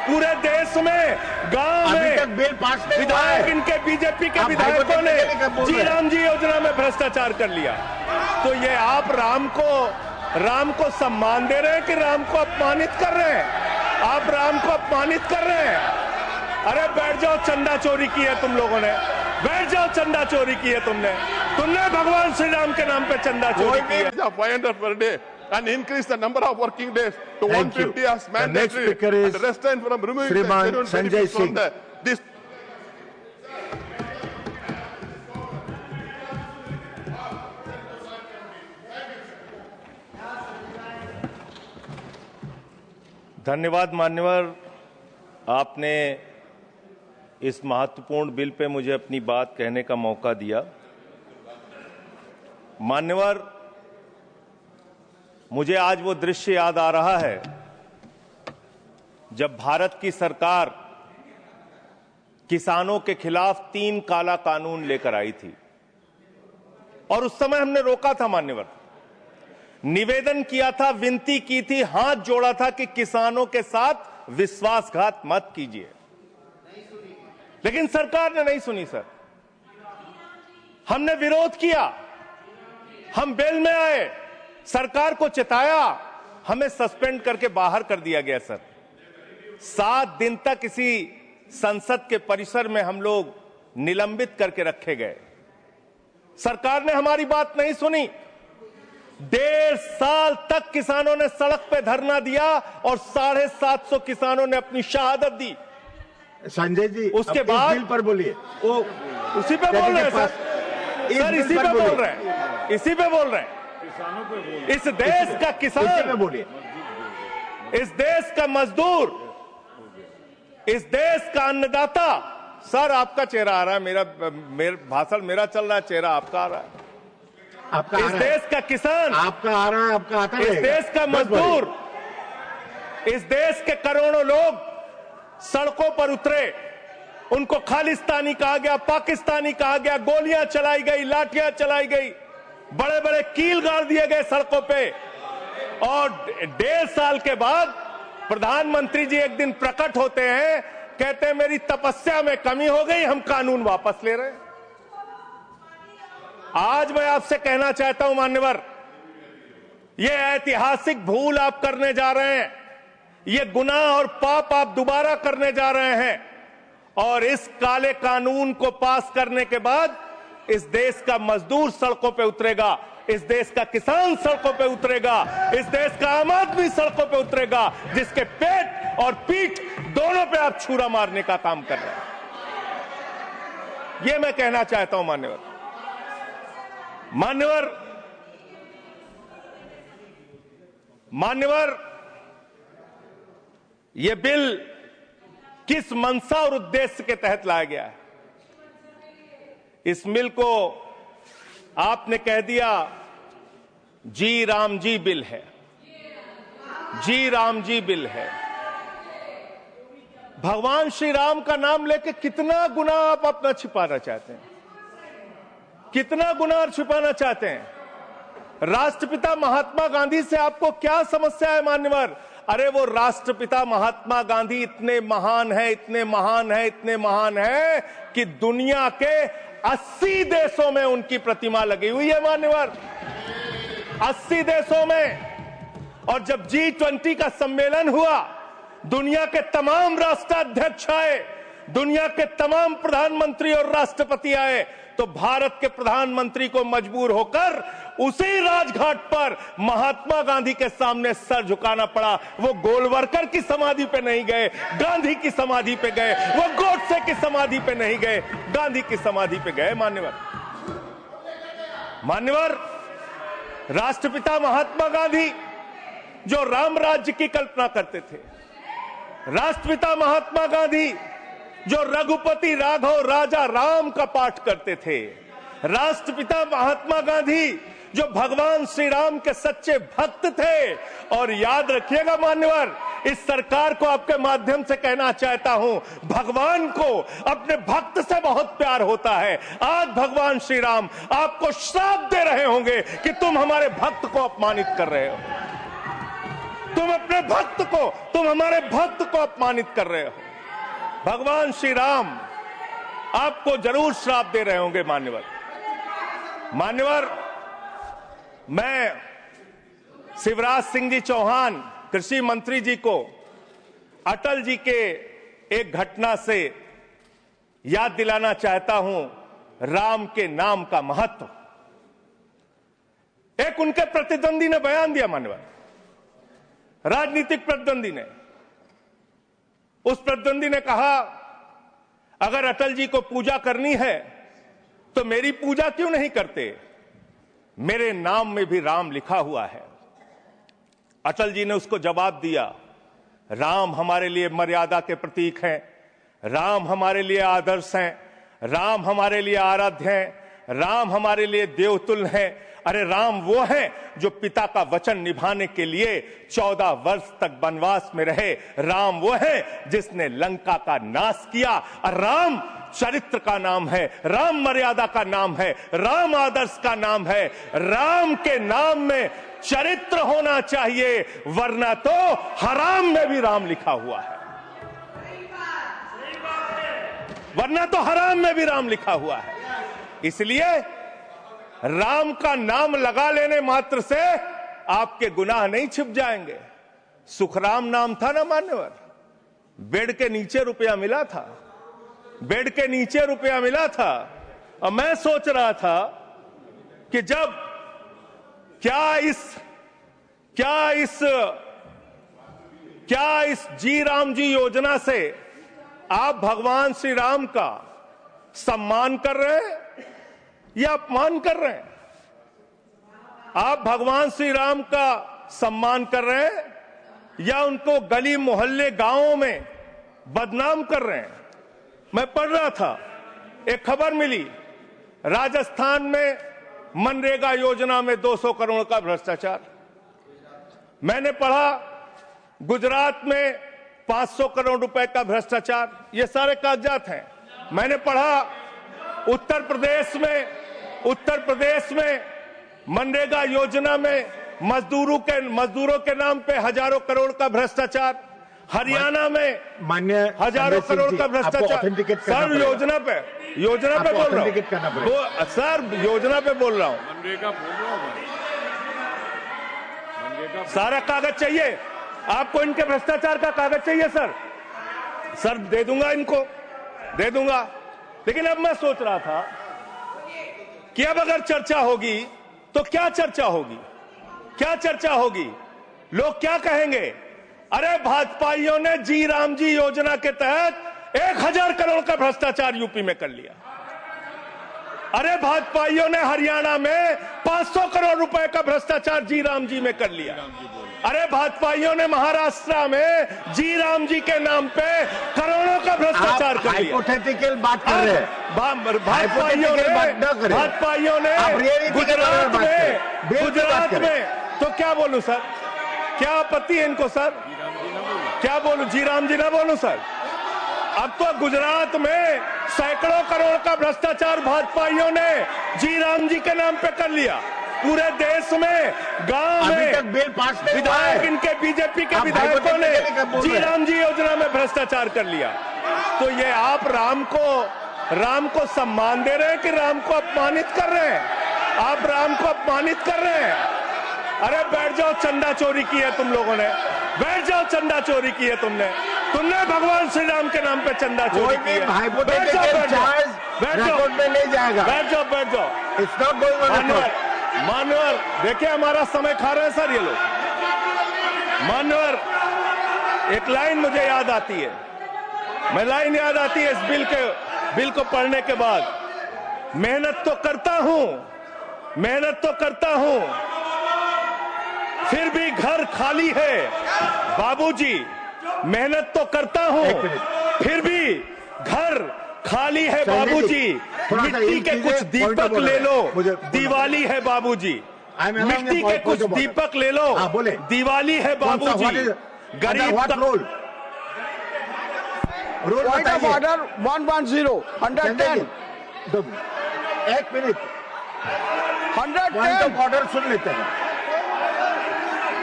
पूरे देश में, गांव में विधायक इनके बीजेपी के विधायकों ने जी राम जी योजना में भ्रष्टाचार कर लिया। तो ये आप राम को सम्मान दे रहे हैं कि राम को अपमानित कर रहे हैं? आप राम को अपमानित कर रहे हैं। अरे बैठ जाओ, चंदा चोरी की है तुम लोगों ने, बैठ जाओ, चंदा चोरी की है तुमने भगवान श्री राम के नाम पे चंदा चोरी की है। 500 per day and increase the number of working days to 150 as mandatory. And the restraint from removing Shriman the Sanjay from Singh. this. धन्यवाद मान्यवर, आपने इस महत्वपूर्ण बिल पे मुझे अपनी बात कहने का मौका दिया। मान्यवर, मुझे आज वो दृश्य याद आ रहा है जब भारत की सरकार किसानों के खिलाफ 3 काला कानून लेकर आई थी, और उस समय हमने रोका था मान्यवर, निवेदन किया था, विनती की थी, हाथ जोड़ा था कि किसानों के साथ विश्वासघात मत कीजिए, लेकिन सरकार ने नहीं सुनी। सर, हमने विरोध किया, हम बेल में आए, सरकार को चिताया, हमें सस्पेंड करके बाहर कर दिया गया। सर, 7 दिन तक इसी संसद के परिसर में हम लोग निलंबित करके रखे गए। सरकार ने हमारी बात नहीं सुनी। 1.5 साल तक किसानों ने सड़क पे धरना दिया और 750 किसानों ने अपनी शहादत दी। संजय जी, उसके बाद बिल पर बोलिए। उसी पे बोल रहे हैं सर, इसी पे बोल रहे हैं, इसी पे बोल रहे हैं। इस देश का किसान, इस देश का मजदूर, इस देश का अन्नदाता। सर, आपका चेहरा आ रहा है, मेरा भाषण मेरा चल रहा है, चेहरा आपका आ रहा है। आपका इस देश का किसान, आपका आ रहा है, आपका आता है। इस देश का मजदूर, इस देश के करोड़ों लोग सड़कों पर उतरे, उनको खालिस्तानी कहा गया, पाकिस्तानी कहा गया, गोलियां चलाई गई, लाठियां चलाई गई, बड़े बड़े कील गाड़ दिए गए सड़कों पे। और 1.5 साल के बाद प्रधानमंत्री जी एक दिन प्रकट होते हैं, कहते हैं मेरी तपस्या में कमी हो गई, हम कानून वापस ले रहे हैं। आज मैं आपसे कहना चाहता हूं मान्यवर, यह ऐतिहासिक भूल आप करने जा रहे हैं, ये गुनाह और पाप आप दोबारा करने जा रहे हैं। और इस काले कानून को पास करने के बाद इस देश का मजदूर सड़कों पे उतरेगा, इस देश का किसान सड़कों पे उतरेगा, इस देश का आम आदमी सड़कों पे उतरेगा, जिसके पेट और पीठ दोनों पे आप छुरा मारने का काम कर रहे हैं। ये मैं कहना चाहता हूं मान्यवर। मान्यवर, यह बिल किस मंशा और उद्देश्य के तहत लाया गया है? इस बिल को आपने कह दिया जी राम जी बिल है, जी राम जी बिल है। भगवान श्री राम का नाम लेके कितना गुनाह आप अपना छिपाना चाहते हैं, कितना गुनाह छिपाना चाहते हैं? राष्ट्रपिता महात्मा गांधी से आपको क्या समस्या है मान्यवर? अरे वो राष्ट्रपिता महात्मा गांधी इतने महान है, इतने महान है, इतने महान है कि दुनिया के 80 देशों में उनकी प्रतिमा लगी हुई है मान्यवर, 80 देशों में। और जब G20 का सम्मेलन हुआ, दुनिया के तमाम राष्ट्राध्यक्ष आए, दुनिया के तमाम प्रधानमंत्री और राष्ट्रपति आए, तो भारत के प्रधानमंत्री को मजबूर होकर उसी राजघाट पर महात्मा गांधी के सामने सर झुकाना पड़ा। वो गोलवरकर की समाधि पे नहीं गए, गांधी की समाधि पे गए। वो गोडसे की समाधि पे नहीं गए, गांधी की समाधि पे गए। मान्यवर, राष्ट्रपिता महात्मा गांधी जो राम राज्य की कल्पना करते थे, राष्ट्रपिता महात्मा गांधी जो रघुपति राघव राजा राम का पाठ करते थे, राष्ट्रपिता महात्मा गांधी जो भगवान श्री राम के सच्चे भक्त थे। और याद रखिएगा मान्यवर, इस सरकार को आपके माध्यम से कहना चाहता हूं, भगवान को अपने भक्त से बहुत प्यार होता है। आज भगवान श्री राम आपको श्राप दे रहे होंगे कि तुम हमारे भक्त को अपमानित कर रहे हो। तुम अपने भक्त को, तुम हमारे भक्त को अपमानित कर रहे हो। भगवान श्री राम आपको जरूर श्राप दे रहे होंगे मान्यवर। मैं शिवराज सिंह जी चौहान कृषि मंत्री जी को अटल जी के एक घटना से याद दिलाना चाहता हूं, राम के नाम का महत्व। एक उनके प्रतिद्वंदी ने बयान दिया मान्यवर, राजनीतिक प्रतिद्वंदी ने। उस प्रतिद्वंदी ने कहा, अगर अटल जी को पूजा करनी है तो मेरी पूजा क्यों नहीं करते, मेरे नाम में भी राम लिखा हुआ है। अटल जी ने उसको जवाब दिया, राम हमारे लिए मर्यादा के प्रतीक हैं, राम हमारे लिए आदर्श हैं, राम हमारे लिए आराध्य हैं, राम हमारे लिए देवतुल्य हैं। अरे राम वो हैं जो पिता का वचन निभाने के लिए 14 वर्ष तक वनवास में रहे। राम वो हैं जिसने लंका का नाश किया। और राम चरित्र का नाम है, राम मर्यादा का नाम है, राम आदर्श का नाम है। राम के नाम में चरित्र होना चाहिए, वरना तो हराम में भी राम लिखा हुआ है, वरना तो हराम में भी राम लिखा हुआ है। इसलिए राम का नाम लगा लेने मात्र से आपके गुनाह नहीं छिप जाएंगे। सुखराम नाम था ना मान्यवर, बेड के नीचे रुपया मिला था, बेड के नीचे रुपया मिला था। और मैं सोच रहा था कि जब क्या इस जी राम जी योजना से आप भगवान श्री राम का सम्मान कर रहे हैं या अपमान कर रहे हैं? आप भगवान श्री राम का सम्मान कर रहे हैं या उनको गली मोहल्ले गांवों में बदनाम कर रहे हैं? मैं पढ़ रहा था, एक खबर मिली, राजस्थान में मनरेगा योजना में 200 करोड़ का भ्रष्टाचार। मैंने पढ़ा गुजरात में 500 करोड़ रुपए का भ्रष्टाचार। ये सारे कागजात हैं। मैंने पढ़ा उत्तर प्रदेश में मनरेगा योजना में मजदूरों के नाम पे हजारों करोड़ का भ्रष्टाचार। हरियाणा में मान्य हजारों करोड़ का भ्रष्टाचार। सर योजना पे बोल रहा हूँ सर, योजना पे बोल रहा हूँ। सारा कागज चाहिए आपको, इनके भ्रष्टाचार का कागज चाहिए सर दे दूंगा, इनको दे दूंगा। लेकिन अब मैं सोच रहा था कि अब अगर चर्चा होगी तो क्या चर्चा होगी, लोग क्या कहेंगे? अरे भाजपाइयों ने जी राम जी योजना के तहत 1000 करोड़ का भ्रष्टाचार यूपी में कर लिया। अरे भाजपाइयों ने हरियाणा में 500 करोड़ रुपए का भ्रष्टाचार जी राम जी में कर लिया। अरे भाजपाइयों ने महाराष्ट्र में जी राम जी के नाम पे करोड़ों का भ्रष्टाचार कर लिया। हाइपोथेटिकल बात कर रहे हैं। भाजपाइयों ने गुजरात में तो क्या बोलूं सर, क्या आपत्ति है इनको सर? क्या बोलूं, जी राम जी ना बोलूं सर? अब तो गुजरात में सैकड़ों करोड़ का भ्रष्टाचार भाजपाइयों ने जी राम जी के नाम पे कर लिया। पूरे देश में गांव में बिल पास नहीं हुआ है। विधायक इनके बीजेपी के विधायकों ने जी राम जी योजना में भ्रष्टाचार कर लिया। तो ये आप राम को सम्मान दे रहे हैं कि राम को अपमानित कर रहे हैं? आप राम को अपमानित कर रहे हैं। अरे बैठ जाओ, चंदा चोरी की है तुम लोगों ने, बैठ जाओ, चंदा चोरी की है तुमने भगवान श्री राम के नाम पे चंदा चोरी की है। बैठ जाओ, नहीं जाएगा। बैठ जाओ। It's not going on. मान्यवर देखिए, हमारा समय खा रहे हैं सर ये लोग। मान्यवर, एक लाइन मुझे याद आती है, इस बिल को पढ़ने के बाद। मेहनत तो करता हूं, फिर भी घर खाली है बाबूजी। मेहनत तो करता हूं, फिर भी घर खाली है बाबूजी। मिट्टी के कुछ दीपक ले लो, दिवाली है बाबूजी। मिट्टी के कुछ दीपक ले लो, दिवाली है बाबूजी। गरीब का रूल पॉइंट ऑफ ऑर्डर 110 110। एक मिनट, 110 पॉइंट ऑफ ऑर्डर सुन लेते हैं।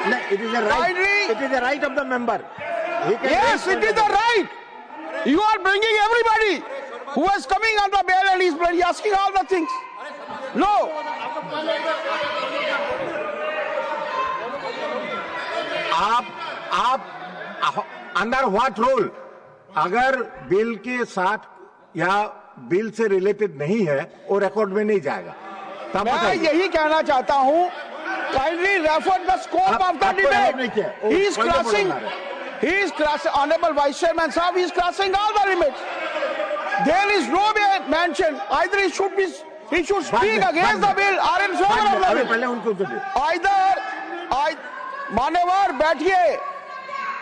नहीं, it is a right. It is the right of the member. Yes, it is the right. You are bringing everybody who is coming on the bail and he's asking all the things. No. आप under what rule, अगर bill के साथ या bill से related नहीं है और record में नहीं जाएगा, तब मैं यही कहना चाहता हूं, kindly refer the scope of the debate. He is crossing, honourable vice chairman साहब, he is crossing all the limits. There is no mention either he should speak against the bill or in favor of the bill. पहले उनको Either मान्यवर बैठिए,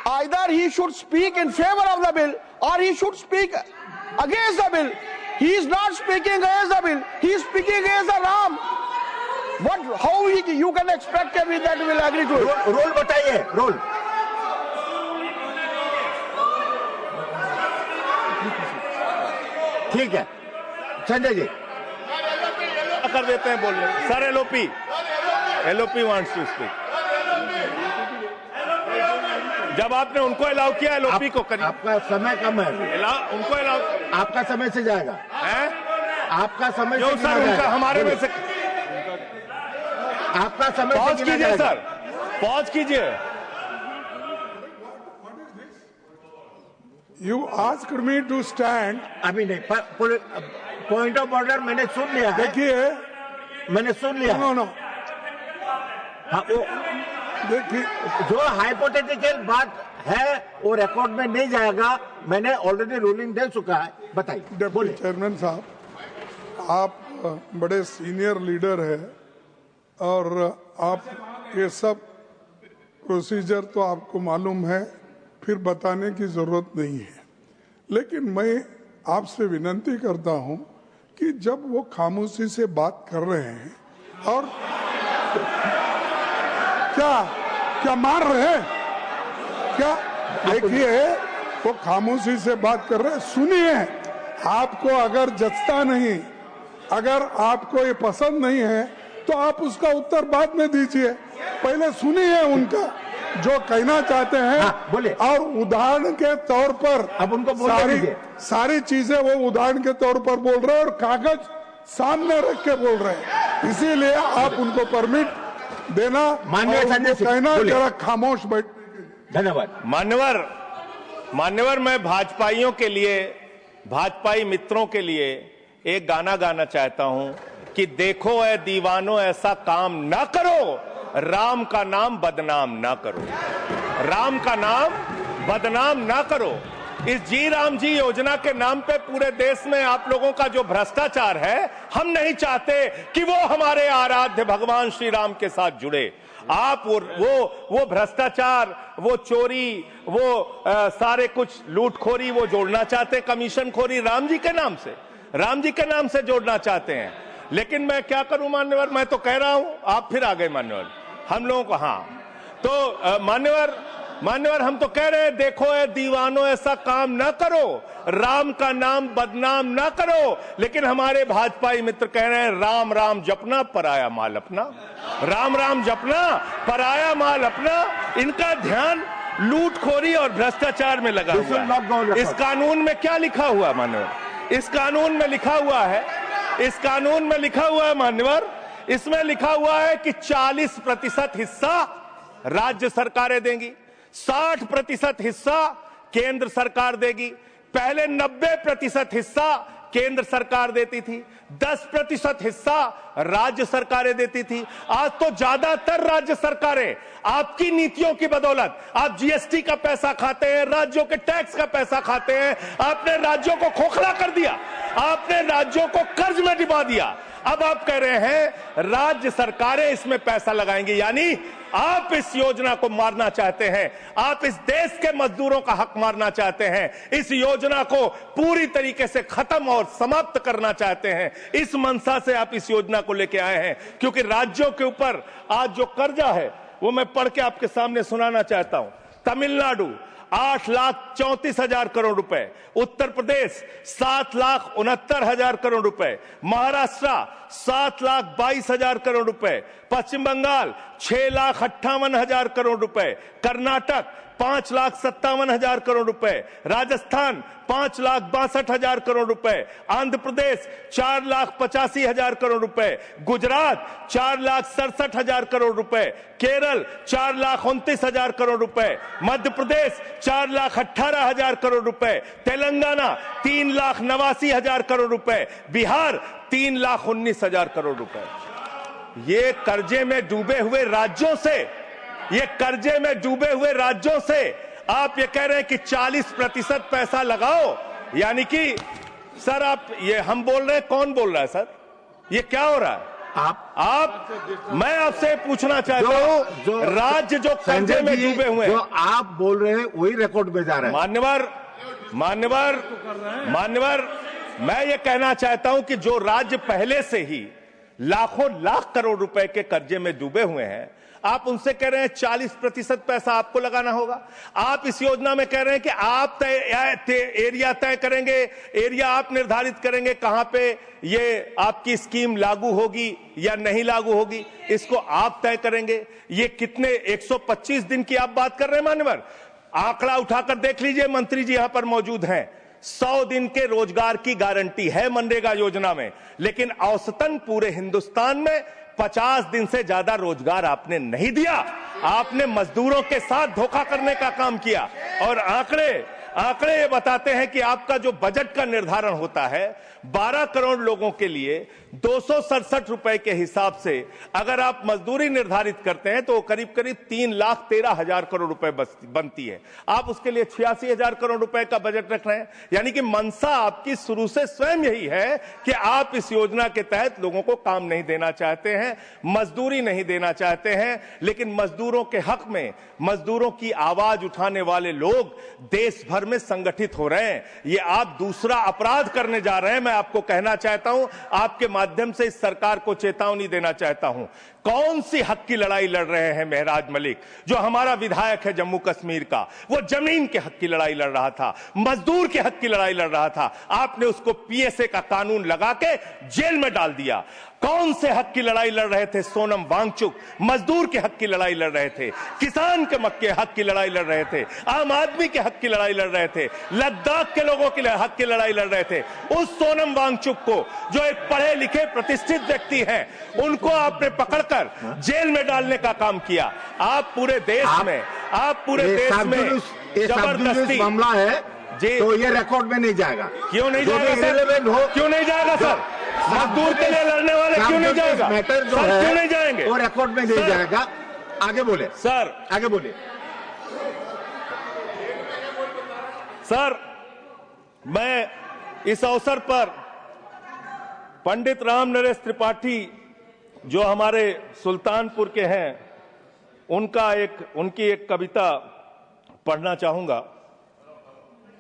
either he should speak in favor of the bill or he should speak against the bill. He is not speaking against the bill, he is speaking against the Ram. How you can expect everyone that will agree to it? Role बताइए, role. ठीक है संजय जी, कर देते हैं बोलने. Sir LOP wants to speak. जब आपने उनको अलाउ किया, एलओपी को करिए. आपका समय कम है, उनको अलाउ. आपका समय से जाएगा है आपका समय जो से सर उनका हमारे में से. आपका समय पॉज कीजिए सर, पॉज कीजिए. You asked me to stand. अभी नहीं, पॉइंट ऑफ ऑर्डर मैंने सुन लिया है. देखिए, मैंने सुन लिया. नो हाँ, वो देखिए, जो हाइपोथेटिकल बात है वो रिकॉर्ड में नहीं जाएगा. मैंने ऑलरेडी रूलिंग दे चुका है. बताइए. डिप्टी चेयरमैन साहब, आप बड़े सीनियर लीडर है और आप ये सब प्रोसीजर तो आपको मालूम है, फिर बताने की जरूरत नहीं है. लेकिन मैं आपसे विनती करता हूं कि जब वो खामोशी से बात कर रहे हैं और क्या मार रहे हैं क्या? देखिए, वो खामोशी से बात कर रहे हैं, सुनिए. आपको अगर जचता नहीं, अगर आपको ये पसंद नहीं है तो आप उसका उत्तर बाद में दीजिए. पहले सुनिए उनका जो कहना चाहते हैं. बोले. और उदाहरण के तौर पर अब उनको सारी चीजें वो उदाहरण के तौर पर बोल रहे हैं और कागज सामने रख के बोल रहे हैं. इसीलिए आप उनको परमिट देना, कहना जरा खामोश बैठ. धन्यवाद. मान्यवर, मैं भाजपाइयों के लिए, भाजपाई मित्रों के लिए एक गाना गाना चाहता हूं कि देखो ऐ दीवानों ऐसा काम ना करो, राम का नाम बदनाम ना करो. राम का नाम बदनाम ना करो. इस जी राम जी योजना के नाम पे पूरे देश में आप लोगों का जो भ्रष्टाचार है, हम नहीं चाहते कि वो हमारे आराध्य भगवान श्री राम के साथ जुड़े. आप वो भ्रष्टाचार, वो चोरी, वो सारे कुछ लूटखोरी वो जोड़ना चाहते, कमीशन खोरी राम जी के नाम से जोड़ना चाहते हैं. लेकिन मैं क्या करूं मान्यवर, मैं तो कह रहा हूं, आप फिर आ गए मान्यवर. हम लोगों को तो मान्यवर हम तो कह रहे हैं देखो ए दीवानों ऐसा काम ना करो, राम का नाम बदनाम ना करो. लेकिन हमारे भाजपाई मित्र कह रहे हैं राम राम जपना पराया माल अपना, राम राम जपना पराया माल अपना. इनका ध्यान लूटखोरी और भ्रष्टाचार में लगा हुआ है. इस कानून में क्या लिखा हुआ मान्यवर? इस कानून में लिखा हुआ है मान्यवर, इसमें लिखा हुआ है कि 40% हिस्सा राज्य सरकारें देंगी, 60% हिस्सा केंद्र सरकार देगी. पहले 90% हिस्सा केंद्र सरकार देती थी, 10% हिस्सा राज्य सरकारें देती थी. आज तो ज्यादातर राज्य सरकारें आपकी नीतियों की बदौलत, आप जीएसटी का पैसा खाते हैं, राज्यों के टैक्स का पैसा खाते हैं. आपने राज्यों को खोखला कर दिया, आपने राज्यों को कर्ज में डुबा दिया. अब आप कह रहे हैं राज्य सरकारें इसमें पैसा लगाएंगी, यानी आप इस योजना को मारना चाहते हैं. आप इस देश के मजदूरों का हक मारना चाहते हैं. इस योजना को पूरी तरीके से खत्म और समाप्त करना चाहते हैं. इस मंशा से आप इस योजना को लेके आए हैं, क्योंकि राज्यों के ऊपर आज जो कर्जा है वो मैं पढ़ के आपके सामने सुनाना चाहता हूं. तमिलनाडु 8,34,000 करोड़ रुपए, उत्तर प्रदेश 7,69,000 करोड़ रुपए, महाराष्ट्र 7,22,000 करोड़ रुपए, पश्चिम बंगाल 6,58,000 करोड़ रुपए, कर्नाटक 5,57,000 करोड़ रुपए, राजस्थान 5,62,000 करोड़ रुपए, आंध्र प्रदेश 4,85,000 करोड़ रुपए, गुजरात 4,67,000 करोड़ रुपए, केरल 4,29,000 करोड़ रुपए, मध्य प्रदेश 4,18,000 करोड़ रुपए, तेलंगाना 3,89,000 करोड़ रुपए, बिहार 3,19,000 करोड़ रुपए। ये कर्जे में डूबे हुए राज्यों से, ये कर्जे में डूबे हुए राज्यों से आप ये कह रहे हैं कि 40% पैसा लगाओ, यानी कि सर आप ये हम बोल रहे हैं, कौन बोल रहा है सर? ये क्या हो रहा है? मैं आपसे पूछना चाहता हूं, राज्य जो कर्जे में डूबे हुए हैं, जो आप बोल रहे हैं वही रिकॉर्ड में जा रहा है। मान्यवर, मैं ये कहना चाहता हूं कि जो राज्य पहले से ही लाखों लाख करोड़ रुपए के कर्जे में डूबे हुए हैं, आप उनसे कह रहे हैं 40% पैसा आपको लगाना होगा। आप इस योजना में कह रहे हैं कि आप एरिया तय करेंगे, एरिया आप निर्धारित करेंगे कहां पे ये आपकी स्कीम लागू होगी या नहीं लागू होगी, इसको आप तय करेंगे। ये कितने 125 दिन की आप बात कर रहे हैं मान्यवर? आंकड़ा उठाकर देख लीजिए, मंत्री जी यहां पर मौजूद हैं। 100 दिन के रोजगार की गारंटी है मनरेगा योजना में, लेकिन औसतन पूरे हिंदुस्तान में 50 दिन से ज्यादा रोजगार आपने नहीं दिया। आपने मजदूरों के साथ धोखा करने का काम किया। और आंकड़े ये बताते हैं कि आपका जो बजट का निर्धारण होता है 12 करोड़ लोगों के लिए 267 रुपए के हिसाब से अगर आप मजदूरी निर्धारित करते हैं तो करीब करीब 3,13,000 करोड़ रुपए बनती है। आप उसके लिए 86,000 करोड़ रुपए का बजट रख रहे हैं। यानी कि मंशा आपकी शुरू से स्वयं यही है कि आप इस योजना के तहत लोगों को काम नहीं देना चाहते हैं, मजदूरी नहीं देना चाहते हैं। लेकिन मजदूरों के हक में, मजदूरों की आवाज उठाने वाले लोग देश भर में संगठित हो रहे हैं। ये आप दूसरा अपराध करने जा रहे हैं। मैं आपको कहना चाहता हूं, आपके माध्यम से इस सरकार को चेतावनी देना चाहता हूं। कौन सी हक की लड़ाई लड़ रहे हैं महराज मलिक? जो हमारा विधायक है जम्मू कश्मीर का, वो जमीन के हक की लड़ाई लड़ रहा था, मजदूर के हक की लड़ाई लड़ रहा था। आपने उसको पीएसए का कानून लगा के जेल में डाल दिया। कौन से हक की लड़ाई लड़ रहे थे? सोनम वांगचुक मजदूर के हक की लड़ाई लड़ रहे थे, किसान के हक की लड़ाई लड़ रहे थे, आम आदमी के हक की लड़ाई लड़ रहे थे, लद्दाख के लोगों के हक की लड़ाई लड़ रहे थे। उस सोनम वांगचुक को, जो एक पढ़े लिखे प्रतिष्ठित व्यक्ति हैं, उनको आपने पकड़कर जेल में डालने का काम किया। आप पूरे देश में जबरदस्ती मामला है जी, तो ये रिकॉर्ड में नहीं जाएगा। क्यों नहीं जाएगा सर? क्यों नहीं जाएगा सर? मजदूर के लिए लड़ने वाले क्यों नहीं जाएगा? मैटर जो है क्यों नहीं जाएंगे? वो रिकॉर्ड में नहीं जाएगा। आगे बोले सर, आगे बोले सर। मैं इस अवसर पर पंडित राम नरेश त्रिपाठी जो हमारे सुल्तानपुर के हैं, उनकी एक कविता पढ़ना चाहूंगा।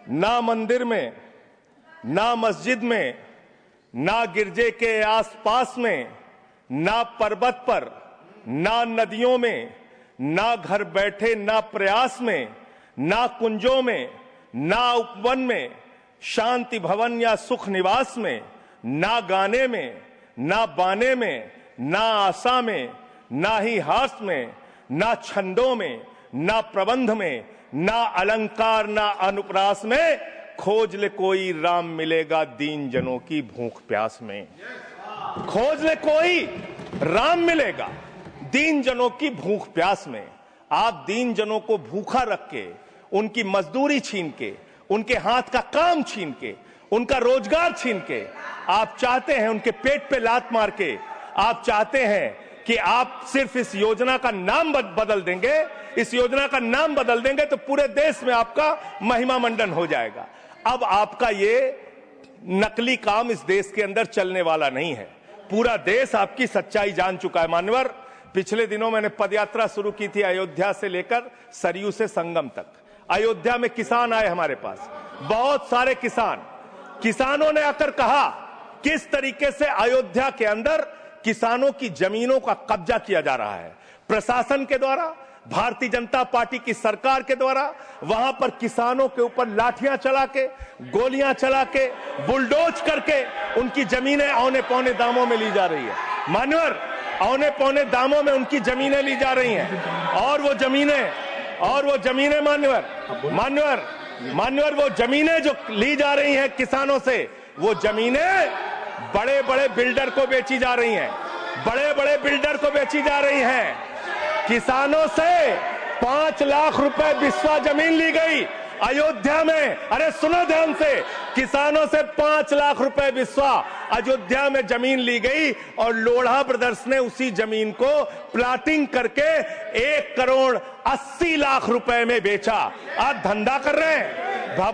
ना मंदिर में, ना मस्जिद में, ना गिरजे के आसपास में, ना पर्वत पर, ना नदियों में, ना घर बैठे, ना प्रयास में, ना कुंजों में, ना उपवन में, शांति भवन या सुख निवास में, ना गाने में, ना बाने में, ना आशा में, ना ही हास में, ना छंदों में, ना प्रबंध में, ना अलंकार, ना अनुप्रास में, खोज ले कोई राम मिलेगा दीन जनों की भूख प्यास में। खोज ले कोई राम मिलेगा दीन जनों की भूख प्यास में। आप दीन जनों को भूखा रख के, उनकी मजदूरी छीन के, उनके हाथ का काम छीन के, उनका रोजगार छीन के, आप चाहते हैं उनके पेट पे लात मार के, आप चाहते हैं कि आप सिर्फ इस योजना का नाम बदल देंगे, इस योजना का नाम बदल देंगे तो पूरे देश में आपका महिमा मंडन हो जाएगा। अब आपका ये नकली काम इस देश के अंदर चलने वाला नहीं है। पूरा देश आपकी सच्चाई जान चुका है मान्यवर। पिछले दिनों मैंने पदयात्रा शुरू की थी अयोध्या से लेकर सरयू से संगम तक। अयोध्या में किसान आए हमारे पास, बहुत सारे किसानों ने आकर कहा किस तरीके से अयोध्या के अंदर किसानों की जमीनों का कब्जा किया जा रहा है, प्रशासन के द्वारा, भारतीय जनता पार्टी की सरकार के द्वारा वहां पर किसानों के ऊपर लाठियां चला के, गोलियां चला के, बुलडोज करके उनकी जमीनें औने पौने दामों में ली जा रही है। मान्यवर, औने पौने दामों में उनकी जमीनें ली जा रही हैं। और वो जमीनें मान्यवर वो जमीनें जो ली जा रही हैं किसानों से, वो जमीनें बड़े बड़े बिल्डर को बेची जा रही हैं, बड़े बड़े बिल्डर को बेची जा रही हैं। किसानों से 5 लाख रुपए बिस्वा जमीन ली गई अयोध्या में। अरे सुनो ध्यान से, किसानों से 5 लाख रुपए बिस्वा अयोध्या में जमीन ली गई और लोढ़ा ब्रदर्स ने उसी जमीन को प्लाटिंग करके 1 करोड़ 80 लाख रुपए में बेचा। आप धंधा कर रहे हैं,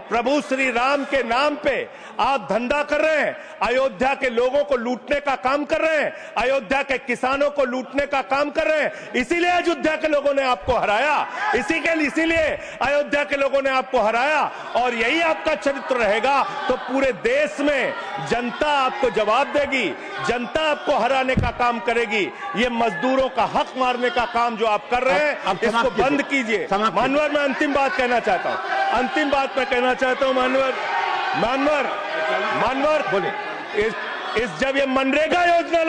प्रभु श्री राम के नाम पे आप धंधा कर रहे हैं, अयोध्या के लोगों को लूटने का काम कर रहे हैं, अयोध्या के किसानों को लूटने का काम कर रहे हैं। इसीलिए अयोध्या के लोगों ने आपको हराया, इसीलिए अयोध्या के लोगों ने आपको हराया। और यही आपका चरित्र रहेगा तो पूरे देश में जनता आपको जवाब देगी, जनता आपको हराने का काम करेगी। ये मजदूरों का हक मारने का काम जो आप कर रहे हैं, इसको बंद कीजिए। मानवर, मैं अंतिम बात कहना चाहता हूं, मानवर बोले, जब ये मनरेगा योजना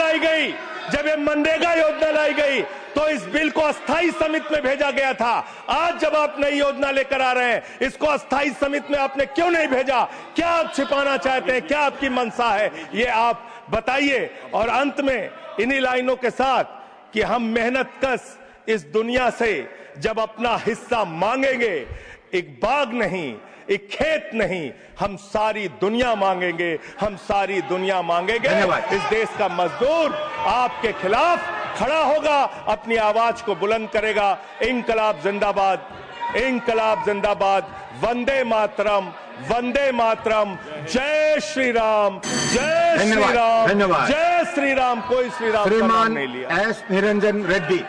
लाई गई तो इस बिल को अस्थायी समिति में भेजा गया था। आज जब आप नई योजना लेकर आ रहे हैं, इसको अस्थायी समिति में आपने क्यों नहीं भेजा? क्या आप छिपाना चाहते हैं? क्या आपकी मंशा है? ये आप बताइए। और अंत में इन्हीं लाइनों के साथ कि हम मेहनत कश इस दुनिया से जब अपना हिस्सा मांगेंगे, एक बाग नहीं, एक खेत नहीं, हम सारी दुनिया मांगेंगे, इस देश का मजदूर आपके खिलाफ खड़ा होगा, अपनी आवाज को बुलंद करेगा। इंकलाब जिंदाबाद, वंदे मातरम, जय श्री राम, जय श्री राम, जय श्री राम। कोई श्री राम का नाम नहीं लिया। श्रीमान एस निरंजन रेड्डी।